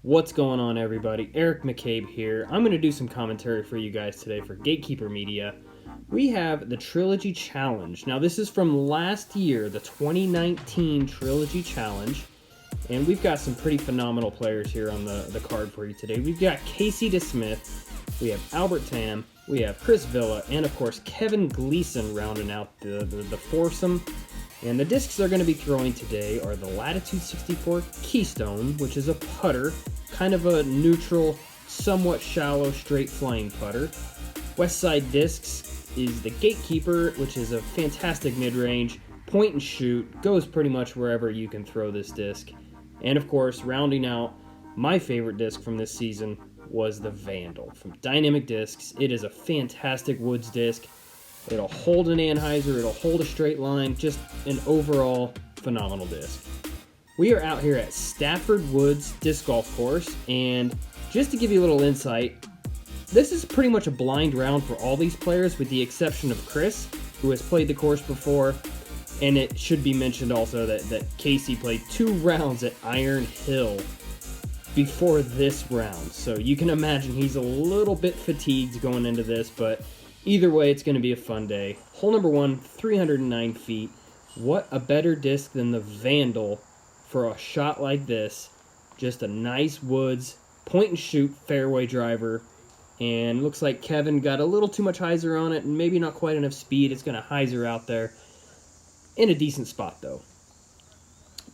What's going on, everybody? Eric McCabe here. I'm going to do some commentary for you guys today for Gatekeeper Media. We have the Trilogy Challenge. Now, this is from last year, the 2019 Trilogy Challenge. And we've got some pretty phenomenal players here on the card for you today. We've got Casey DeSmith, we have Albert Tam, we have Chris Villa, and of course Kevin Gleason rounding out the foursome. And the discs they're going to be throwing today are the Latitude 64 Keystone, which is a putter, kind of a neutral, somewhat shallow, straight flying putter. Westside Discs is the Gatekeeper, which is a fantastic mid-range, point and shoot, goes pretty much wherever you can throw this disc. And of course, rounding out my favorite disc from this season was the Vandal from Dynamic Discs. It is a fantastic woods disc. It'll hold an anhyzer, it'll hold a straight line, just an overall phenomenal disc. We are out here at Stafford Woods Disc Golf Course, and just to give you a little insight, this is pretty much a blind round for all these players with the exception of Chris, who has played the course before, and it should be mentioned also that Casey played 2 rounds at Iron Hill before this round, so you can imagine he's a little bit fatigued going into this, but either way, it's going to be a fun day. Hole number 1, 309 feet. What a better disc than the Vandal for a shot like this. Just a nice woods, point and shoot fairway driver. And looks like Kevin got a little too much hyzer on it and maybe not quite enough speed. It's going to hyzer out there in a decent spot, though.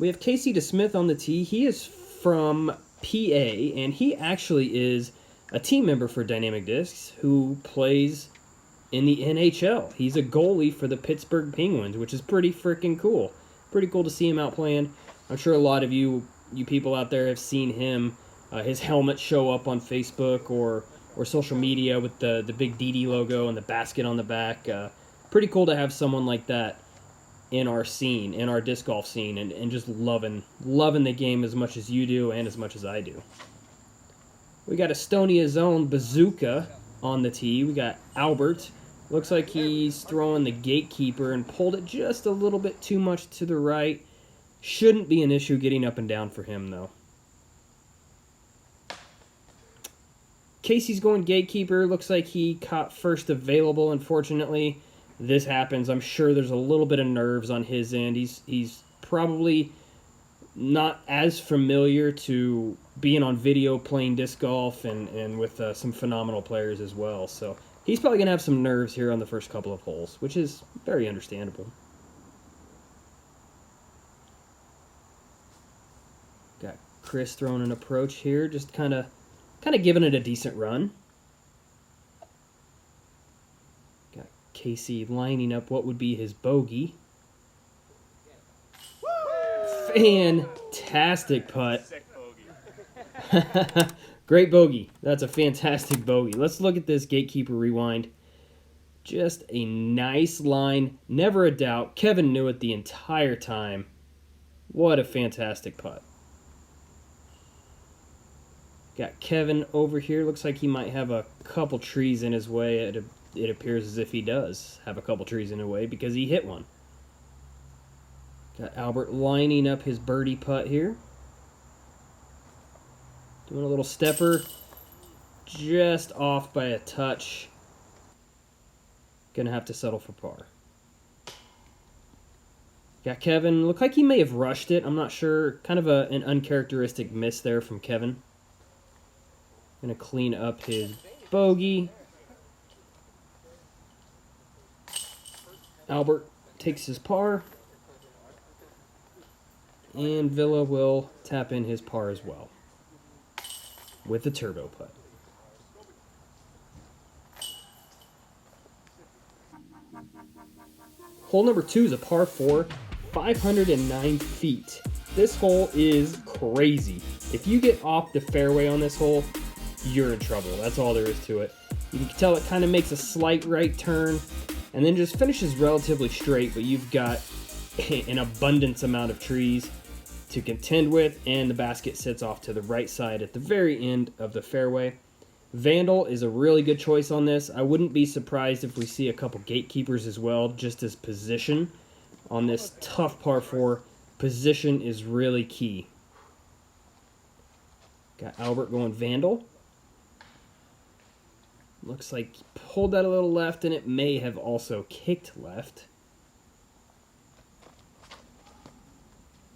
We have Casey DeSmith on the tee. He is from PA, and he actually is a team member for Dynamic Discs who plays in the NHL. He's a goalie for the Pittsburgh Penguins, which is pretty freaking cool. Pretty cool to see him out playing. I'm sure a lot of you people out there have seen him, his helmet show up on Facebook or social media with the big DD logo and the basket on the back. Pretty cool to have someone like that in our scene, in our disc golf scene, and just loving the game as much as you do and as much as I do. We got Estonia's own Bazooka on the tee. We got Albert. Looks like he's throwing the Gatekeeper and pulled it just a little bit too much to the right. Shouldn't be an issue getting up and down for him, though. Casey's going Gatekeeper. Looks like he caught first available, unfortunately. This happens. I'm sure there's a little bit of nerves on his end. He's probably not as familiar to being on video playing disc golf and with some phenomenal players as well. So he's probably going to have some nerves here on the first couple of holes, which is very understandable. Got Chris throwing an approach here, just kind of giving it a decent run. Got Casey lining up what would be his bogey. Fantastic putt. Great bogey. That's a fantastic bogey. Let's look at this Gatekeeper rewind. Just a nice line. Never a doubt. Kevin knew it the entire time. What a fantastic putt. Got Kevin over here. Looks like he might have a couple trees in his way. It appears as if he does have a couple trees in his way because he hit one. Got Albert lining up his birdie putt here. Doing a little stepper. Just off by a touch. Gonna have to settle for par. Got Kevin. Looked like he may have rushed it. I'm not sure. Kind of an uncharacteristic miss there from Kevin. Gonna clean up his bogey. Albert takes his par. And Villa will tap in his par as well with the turbo putt. Hole number 2 is a par 4, 509 feet. This hole is crazy. If you get off the fairway on this hole, you're in trouble. That's all there is to it. You can tell it kind of makes a slight right turn and then just finishes relatively straight, but you've got an abundance amount of trees to contend with, and the basket sits off to the right side at the very end of the fairway. Vandal is a really good choice on this. I wouldn't be surprised if we see a couple Gatekeepers as well, just as position. On this tough par 4, position is really key. Got Albert going Vandal. Looks like he pulled that a little left, and it may have also kicked left.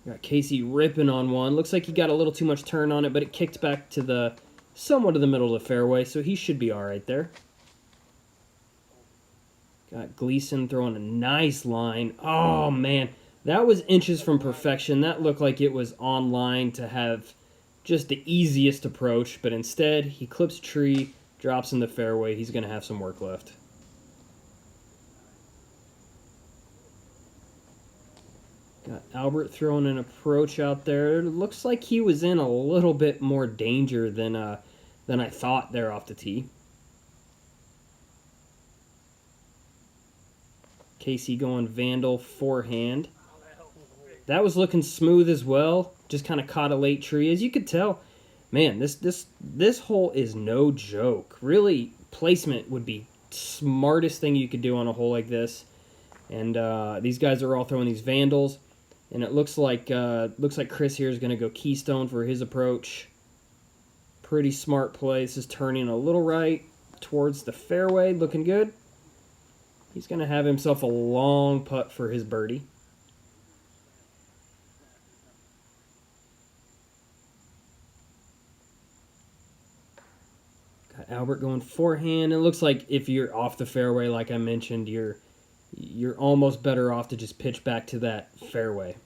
Got Casey ripping on one. Looks like he got a little too much turn on it, but it kicked back to the somewhat of the middle of the fairway, so he should be all right there. Got Gleason throwing a nice line. Oh, man. That was inches from perfection. That looked like it was on line to have just the easiest approach, but instead he clips a tree, drops in the fairway. He's going to have some work left. Got Albert throwing an approach out there. It looks like he was in a little bit more danger than I thought there off the tee. Casey going Vandal forehand. That was looking smooth as well. Just kind of caught a late tree. As you could tell, man, this hole is no joke. Really, placement would be smartest thing you could do on a hole like this. And these guys are all throwing these Vandals. And it looks like Chris here is going to go Keystone for his approach. Pretty smart play. This is turning a little right towards the fairway. Looking good. He's going to have himself a long putt for his birdie. Got Albert going forehand. It looks like if you're off the fairway, like I mentioned, you're almost better off to just pitch back to that fairway.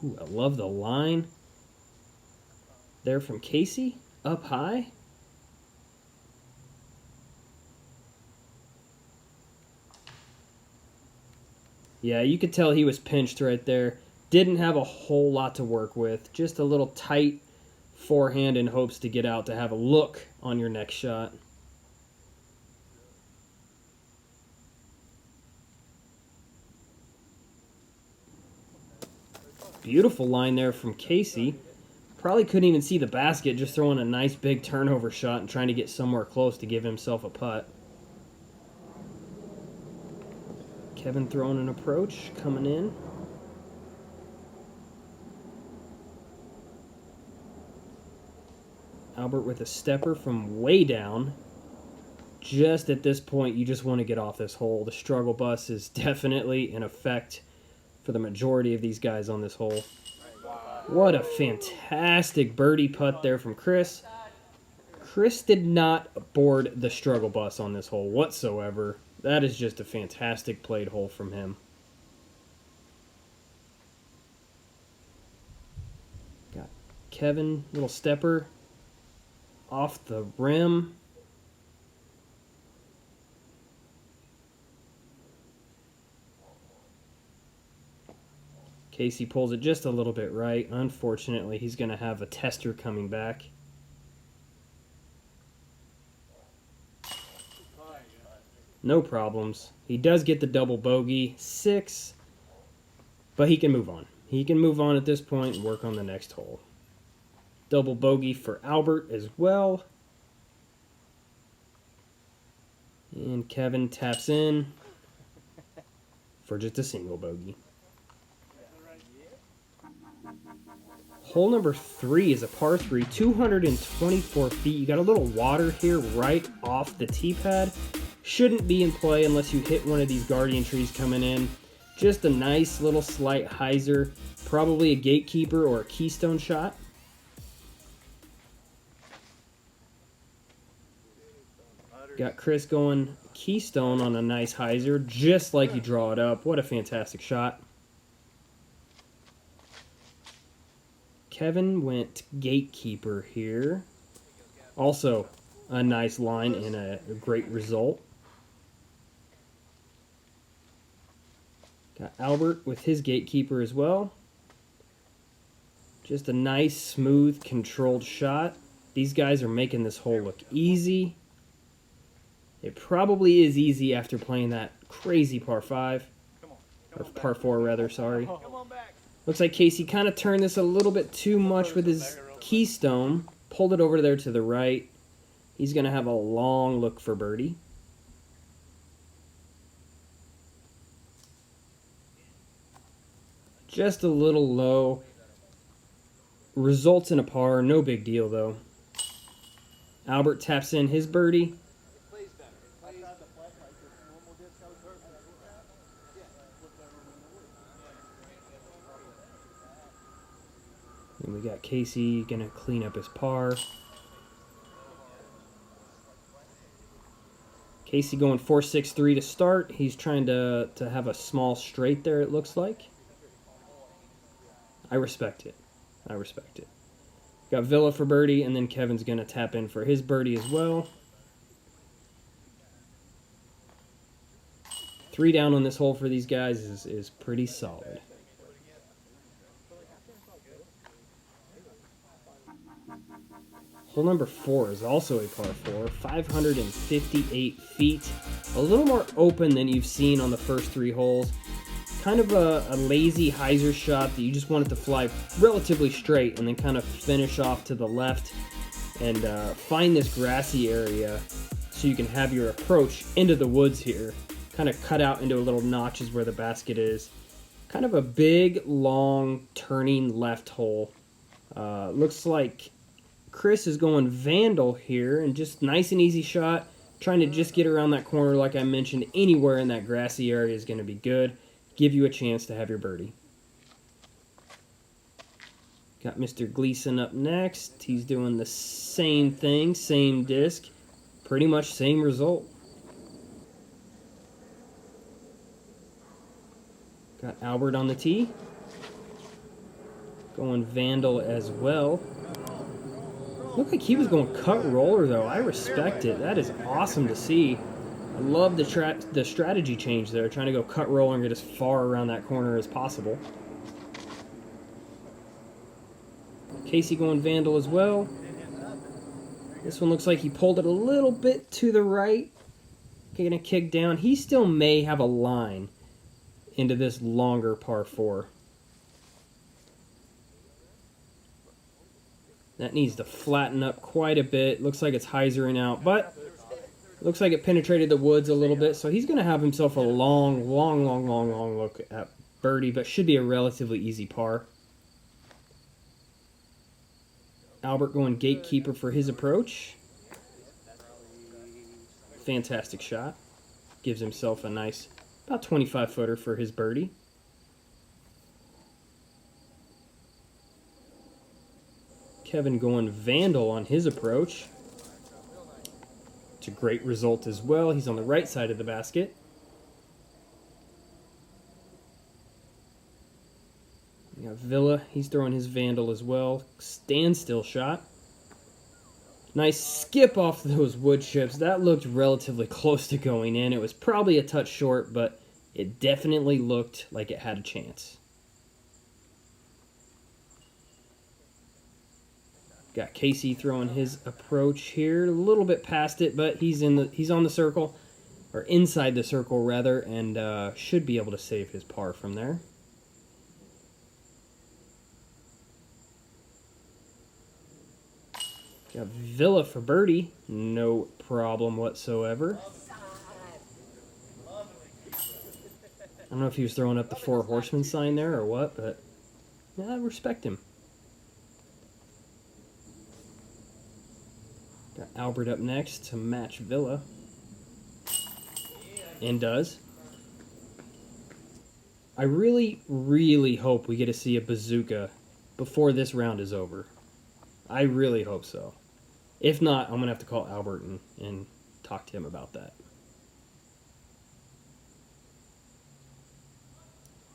Ooh, I love the line there from Casey, up high. Yeah, you could tell he was pinched right there. Didn't have a whole lot to work with. Just a little tight forehand in hopes to get out to have a look on your next shot. Beautiful line there from Casey. Probably couldn't even see the basket, just throwing a nice big turnover shot and trying to get somewhere close to give himself a putt. Kevin throwing an approach, coming in. Albert with a stepper from way down. Just at this point, you just want to get off this hole. The struggle bus is definitely in effect for the majority of these guys on this hole. What a fantastic birdie putt there from Chris. Chris did not board the struggle bus on this hole whatsoever. That is just a fantastic played hole from him. Got Kevin, little stepper, off the rim. Casey pulls it just a little bit right. Unfortunately, he's going to have a tester coming back. No problems. He does get the double bogey, 6, but he can move on. He can move on at this point and work on the next hole. Double bogey for Albert as well. And Kevin taps in for just a single bogey. Hole number 3 is a par 3, 224 feet. You got a little water here right off the tee pad. Shouldn't be in play unless you hit one of these guardian trees coming in. Just a nice little slight hyzer. Probably a gatekeeper or a keystone shot. Got Chris going keystone on a nice hyzer, just like you draw it up. What a fantastic shot. Kevin went gatekeeper here. Also a nice line and a great result. Got Albert with his gatekeeper as well. Just a nice, smooth, controlled shot. These guys are making this hole look easy. It probably is easy after playing that crazy par 5. Or par 4, rather, sorry. Looks like Casey kind of turned this a little bit too much with his keystone. Pulled it over there to the right. He's going to have a long look for birdie. Just a little low. Results in a par, no big deal though. Albert taps in his birdie. And we got Casey gonna clean up his par. Casey going 4.63 to start. He's trying to have a small straight there, it looks like. I respect it. I respect it. Got Villa for birdie, and then Kevin's gonna tap in for his birdie as well. 3 down on this hole for these guys is pretty solid. Hole number 4 is also a par 4, 558 feet. A little more open than you've seen on the first 3 holes. Kind of a lazy hyzer shot that you just want it to fly relatively straight and then kind of finish off to the left and find this grassy area so you can have your approach into the woods here. Kind of cut out into a little notches where the basket is. Kind of a big, long, turning left hole. Looks like Chris is going Vandal here, and just nice and easy shot. Trying to just get around that corner, like I mentioned. Anywhere in that grassy area is going to be good. Give you a chance to have your birdie. Got Mr. Gleason up next. He's doing the same thing, same disc. Pretty much same result. Got Albert on the tee. Going Vandal as well. Looked like he was going cut roller though. I respect it. That is awesome to see. I love the strategy change there, trying to go cut roller and get as far around that corner as possible. Casey going Vandal as well. This one looks like he pulled it a little bit to the right. Gonna kick down. He still may have a line into this longer par 4. That needs to flatten up quite a bit. Looks like it's hyzering out, but looks like it penetrated the woods a little bit, so he's going to have himself a long look at birdie, but should be a relatively easy par. Albert going Gatekeeper for his approach. Fantastic shot. Gives himself a nice, about 25-footer for his birdie. Kevin going Vandal on his approach. It's a great result as well. He's on the right side of the basket. We got Villa. He's throwing his Vandal as well. Standstill shot. Nice skip off those wood chips. That looked relatively close to going in. It was probably a touch short, but it definitely looked like it had a chance. Got Casey throwing his approach here, a little bit past it, but he's on the circle, or inside the circle rather, and should be able to save his par from there. Got Villa for birdie, no problem whatsoever. I don't know if he was throwing up the 4 horsemen sign there or what, but yeah, I respect him. Got Albert up next to match Villa. And does. I really hope we get to see a bazooka before this round is over. I really hope so. If not, I'm going to have to call Albert and talk to him about that.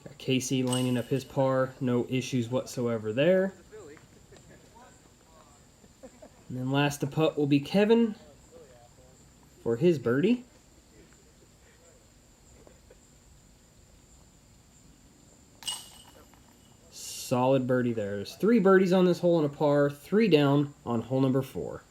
Got Casey lining up his par. No issues whatsoever there. And then last to putt will be Kevin for his birdie. Solid birdie there. There's 3 birdies on this hole and a par, 3 down on hole number 4.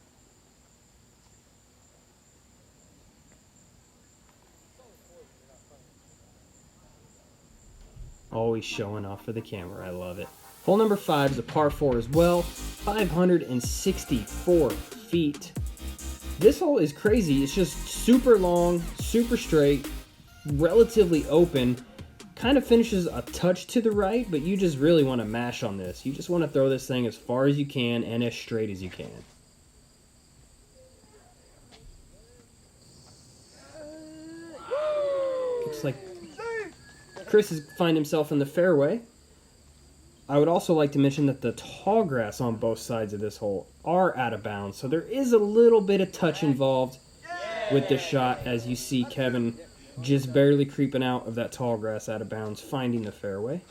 Always showing off for the camera. I love it. Hole number 5 is a par 4 as well, 564 feet. This hole is crazy. It's just super long, super straight, relatively open. Kind of finishes a touch to the right, but you just really want to mash on this. You just want to throw this thing as far as you can and as straight as you can. Looks like Chris has found himself in the fairway. I would also like to mention that the tall grass on both sides of this hole are out of bounds, so there is a little bit of touch involved with this shot, as you see Kevin just barely creeping out of that tall grass out of bounds, finding the fairway.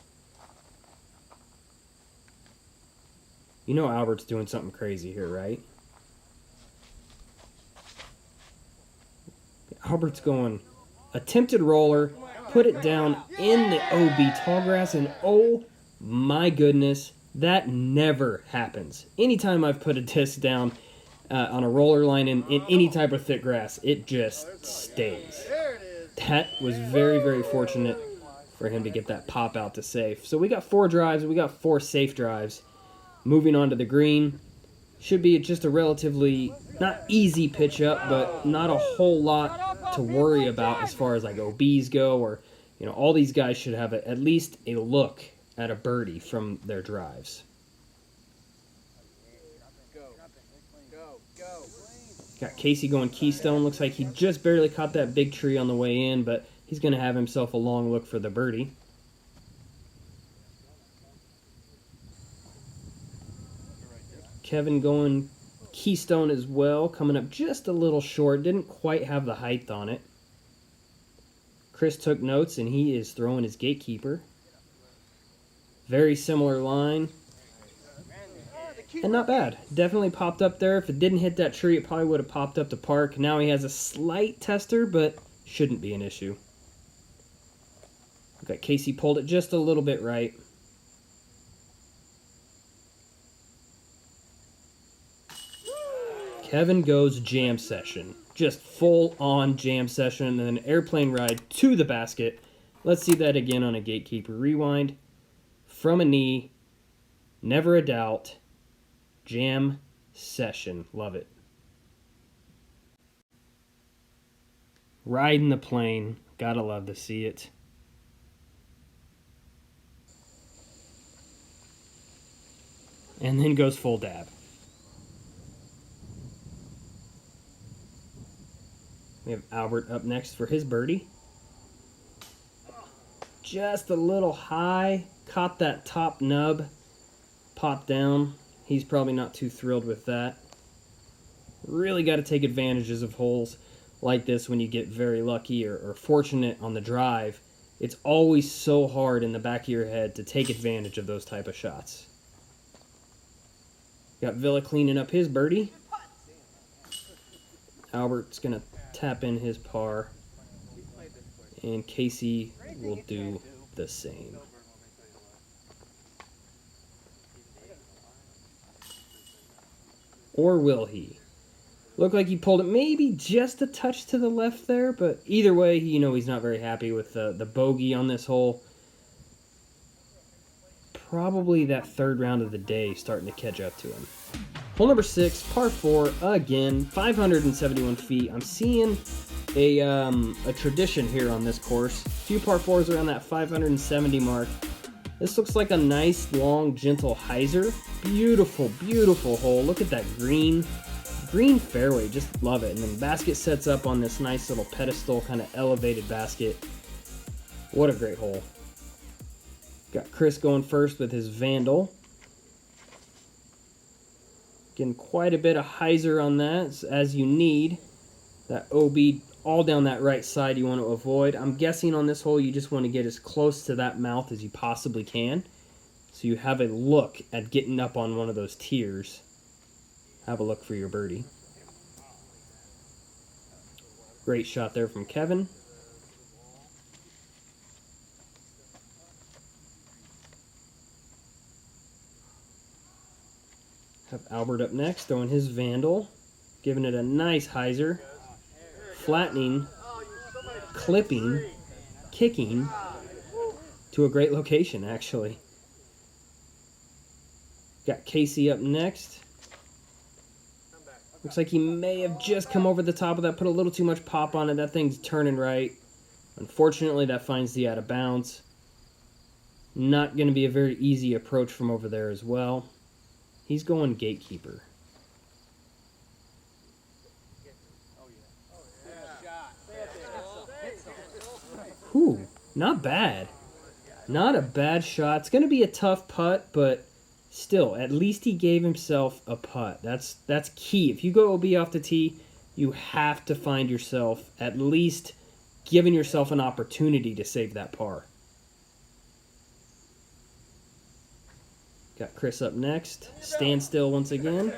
You know Albert's doing something crazy here, right? Albert's going attempted roller, put it down in the OB tall grass, and oh my goodness, that never happens. Anytime I've put a disc down on a roller line in any type of thick grass, it just stays. That was very, very fortunate for him to get that pop out to safe. So we got 4 drives, we got 4 safe drives. Moving on to the green. Should be just a relatively, not easy pitch up, but not a whole lot to worry about as far as like OBs go, or, you know, all these guys should have at least a look at a birdie from their drives. Got Casey going keystone. Looks like he just barely caught that big tree on the way in, but he's going to have himself a long look for the birdie. Kevin going keystone as well, coming up just a little short. Didn't quite have the height on it. Chris took notes, and he is throwing his Gatekeeper. Very similar line. And not bad. Definitely popped up there. If it didn't hit that tree, it probably would have popped up to park. Now he has a slight tester, but shouldn't be an issue. Okay, Casey pulled it just a little bit right. Kevin goes jam session. Just full on jam session, and then an airplane ride to the basket. Let's see that again on a Gatekeeper. Rewind. From a knee. Never a doubt. Jam session. Love it. Riding the plane. Gotta love to see it. And then goes full dab. We have Albert up next for his birdie. Just a little high. Caught that top nub. Popped down. He's probably not too thrilled with that. Really got to take advantages of holes like this when you get very lucky or fortunate on the drive. It's always so hard in the back of your head to take advantage of those type of shots. Got Villa cleaning up his birdie. Albert's going to tap in his par. And Casey will do the same. Or will he? Looked like he pulled it maybe just a touch to the left there, but either way, you know he's not very happy with the bogey on this hole. Probably that third round of the day starting to catch up to him. Hole number 6, par 4, again, 571 feet. I'm seeing a tradition here on this course. A few par 4s around that 570 mark. This looks like a nice, long, gentle hyzer. Beautiful, beautiful hole. Look at that green fairway. Just love it. And then the basket sets up on this nice little pedestal, kind of elevated basket. What a great hole. Got Chris going first with his Vandal. Getting quite a bit of hyzer on that, as you need. That OB all down that right side you want to avoid. I'm guessing on this hole you just want to get as close to that mouth as you possibly can, so you have a look at getting up on one of those tiers. Have a look for your birdie. Great shot there from Kevin. Have Albert up next, throwing his Vandal, giving it a nice hyzer, flattening, clipping, kicking to a great location, actually. Got Casey up next. Looks like he may have just come over the top of that, put a little too much pop on it. That thing's turning right. Unfortunately, that finds the out of bounds. Not going to be a very easy approach from over there as well. He's going Gatekeeper. Whew, not bad. Not a bad shot. It's going to be a tough putt, but still, at least he gave himself a putt. That's key. If you go OB off the tee, you have to find yourself at least giving yourself an opportunity to save that par. Got Chris up next. Standstill once again.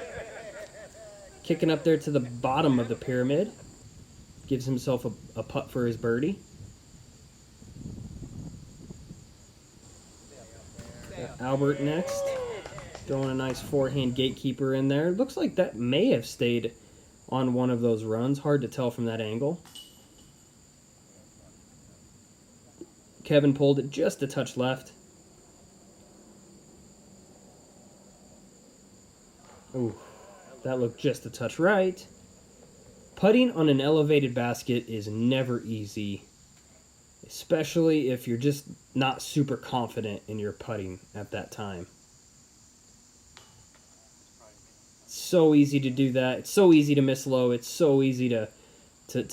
Kicking up there to the bottom of the pyramid. Gives himself a putt for his birdie. Got Albert next. Throwing a nice forehand Gatekeeper in there. Looks like that may have stayed on one of those runs. Hard to tell from that angle. Kevin pulled it just a touch left. Ooh, that looked just a touch right. Putting on an elevated basket is never easy, especially if you're just not super confident in your putting at that time. It's so easy to do that. It's so easy to miss low. It's so easy to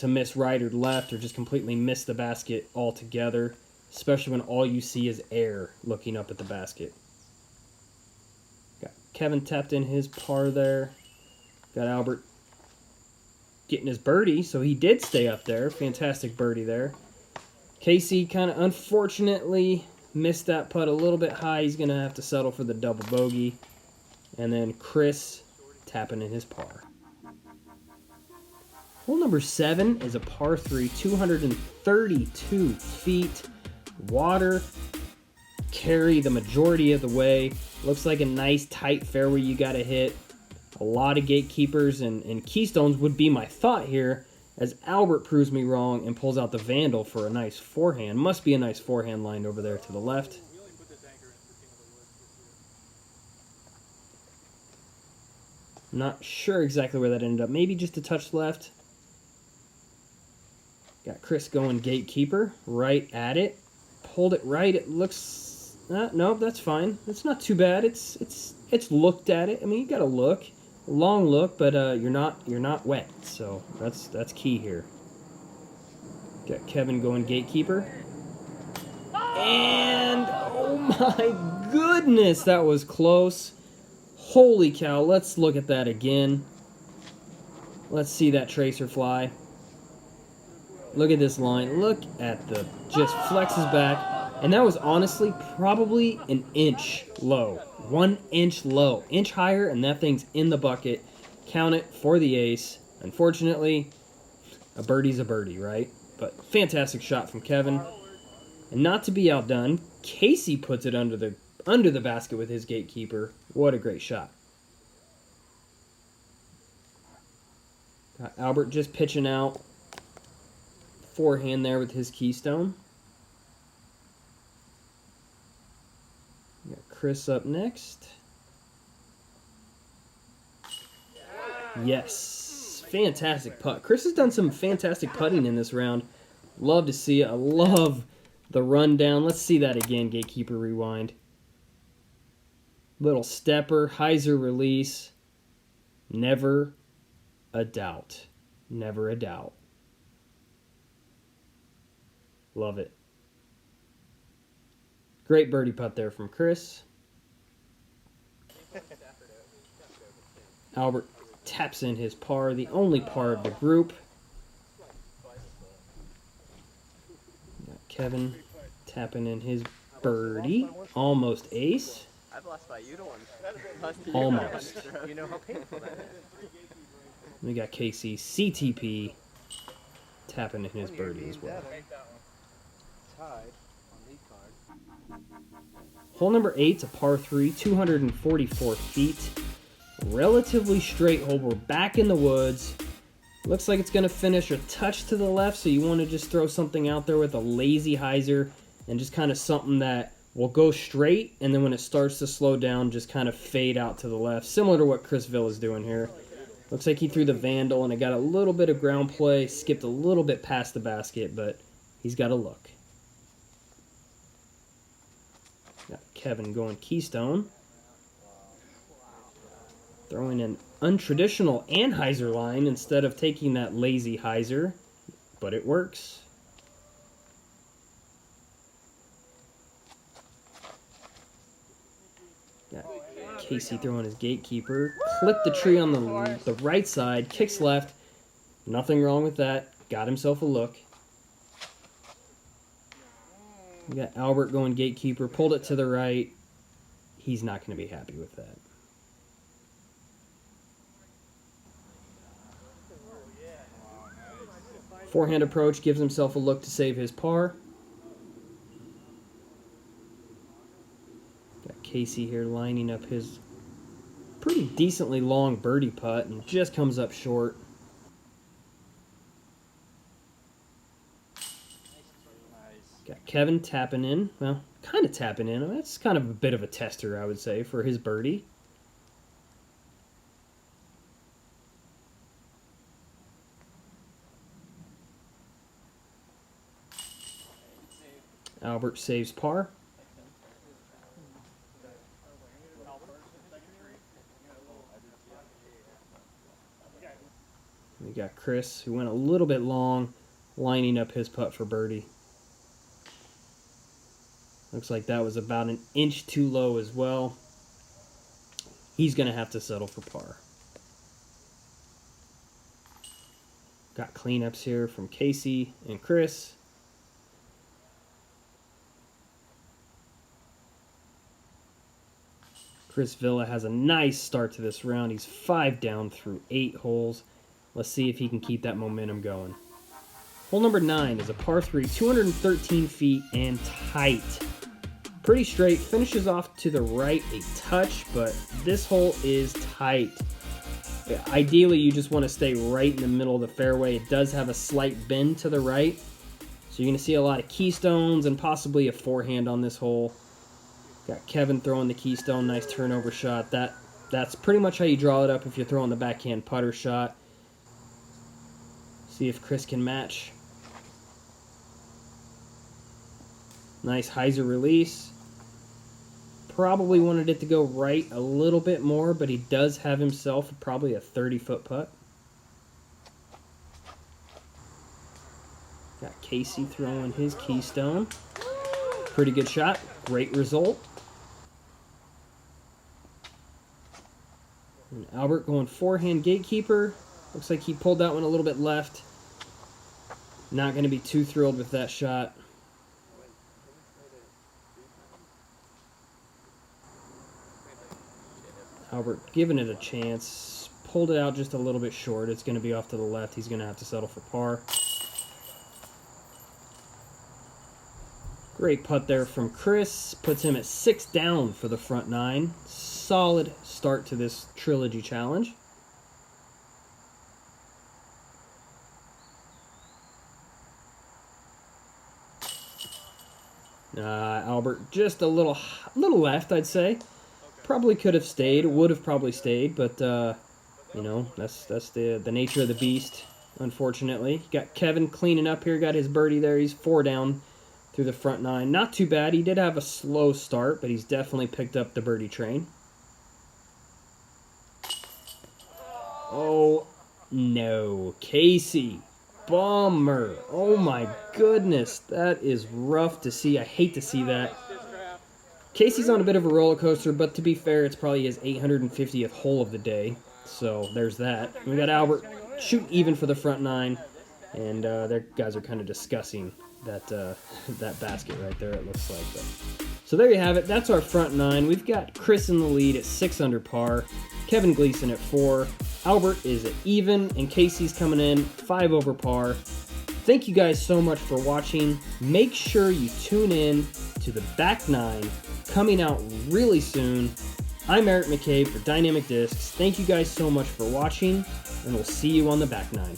miss right or left or just completely miss the basket altogether, especially when all you see is air looking up at the basket. Got Kevin tapped in his par there. Got Albert getting his birdie, so he did stay up there. Fantastic birdie there. Casey kind of unfortunately missed that putt a little bit high. He's going to have to settle for the double bogey. And then Chris tapping in his par. Hole number 7 is a par 3, 232 feet. Water carry the majority of the way. Looks like a nice tight fairway you got to hit. A lot of Gatekeepers and Keystones would be my thought here, as Albert proves me wrong and pulls out the Vandal for a nice forehand. Must be a nice forehand lined over there to the left. Not sure exactly where that ended up. Maybe just a touch left. Got Chris going Gatekeeper right at it. Pulled it right. It looks... nope, that's fine. It's not too bad. It's looked at it. I mean, you got to look. Long look, but you're not wet, so that's key here. Got Kevin going Gatekeeper, and oh my goodness, that was close. Holy cow! Let's look at that again. Let's see that tracer fly. Look at this line. Look at the just flexes back, and that was honestly probably an inch low. 1 inch low. Inch higher, and that thing's in the bucket. Count it for the ace. Unfortunately, a birdie's a birdie, right? But fantastic shot from Kevin. And not to be outdone, Casey puts it under the basket with his Gatekeeper. What a great shot. Got Albert just pitching out. Forehand there with his Keystone. Got Chris up next. Yes. Fantastic putt. Chris has done some fantastic putting in this round. Love to see it. I love the rundown. Let's see that again, Gatekeeper rewind. Little stepper, hyzer release. Never a doubt. Never a doubt. Love it. Great birdie putt there from Chris. Albert taps in his par, the only par of the group. Got Kevin tapping in his birdie. Almost ace. I've lost by you to one. Almost. You know how painful that is. We got Casey CTP tapping in his birdie as well. Hole number 8's a par 3, 244 feet. Relatively straight hole. We're back in the woods. Looks like it's going to finish a touch to the left, so you want to just throw something out there with a lazy hyzer and just kind of something that will go straight, and then when it starts to slow down, just kind of fade out to the left, similar to what Chris Vill is doing here. Looks like he threw the Vandal, and it got a little bit of ground play, skipped a little bit past the basket, but he's got a look. Kevin going Keystone. Throwing an untraditional Anheuser line instead of taking that lazy hyzer, but it works. Got Casey throwing his Gatekeeper. Clipped the tree on the right side, kicks left. Nothing wrong with that. Got himself a look. We got Albert going Gatekeeper, pulled it to the right. He's not going to be happy with that. Forehand approach, gives himself a look to save his par. Got Casey here lining up his pretty decently long birdie putt and just comes up short. Got Kevin tapping in. Well, kind of tapping in. That's kind of a bit of a tester, I would say, for his birdie. Albert saves par. We got Chris, who went a little bit long, lining up his putt for birdie. Looks like that was about an inch too low as well. He's going to have to settle for par. Got cleanups here from Casey and Chris. Chris Villa has a nice start to this round. He's 5 down through 8 holes. Let's see if he can keep that momentum going. Hole number 9 is a par 3, 213 feet and tight. Pretty straight, finishes off to the right a touch, but this hole is tight. Ideally, you just want to stay right in the middle of the fairway. It does have a slight bend to the right, so you're going to see a lot of keystones and possibly a forehand on this hole. Got Kevin throwing the keystone, nice turnover shot. That's pretty much how you draw it up if you're throwing the backhand putter shot. See if Chris can match. Nice hyzer release. Probably wanted it to go right a little bit more, but he does have himself probably a 30-foot putt. Got Casey throwing his keystone. Pretty good shot. Great result. And Albert going forehand Gatekeeper. Looks like he pulled that one a little bit left. Not going to be too thrilled with that shot. Albert giving it a chance. Pulled it out just a little bit short. It's going to be off to the left. He's going to have to settle for par. Great putt there from Chris. Puts him at 6 down for the front 9. Solid start to this Trilogy challenge. Albert just a little left, I'd say. Probably could have stayed, would have probably stayed, but you know, that's the nature of the beast, unfortunately. Got Kevin cleaning up here, got his birdie there. He's 4 down through the front 9. Not too bad. He did have a slow start, but he's definitely picked up the birdie train. Oh, no. Casey. Bummer. Oh, my goodness. That is rough to see. I hate to see that. Casey's on a bit of a roller coaster, but to be fair, it's probably his 850th hole of the day. So there's that. We got Albert shooting even for the front 9, and their guys are kind of discussing that basket right there, it looks like. But. So there you have it. That's our front 9. We've got Chris in the lead at 6 under par, Kevin Gleason at 4, Albert is at even, and Casey's coming in 5 over par. Thank you guys so much for watching. Make sure you tune in to the back 9 coming out really soon. I'm Eric McCabe for Dynamic Discs. Thank you guys so much for watching, and we'll see you on the back 9.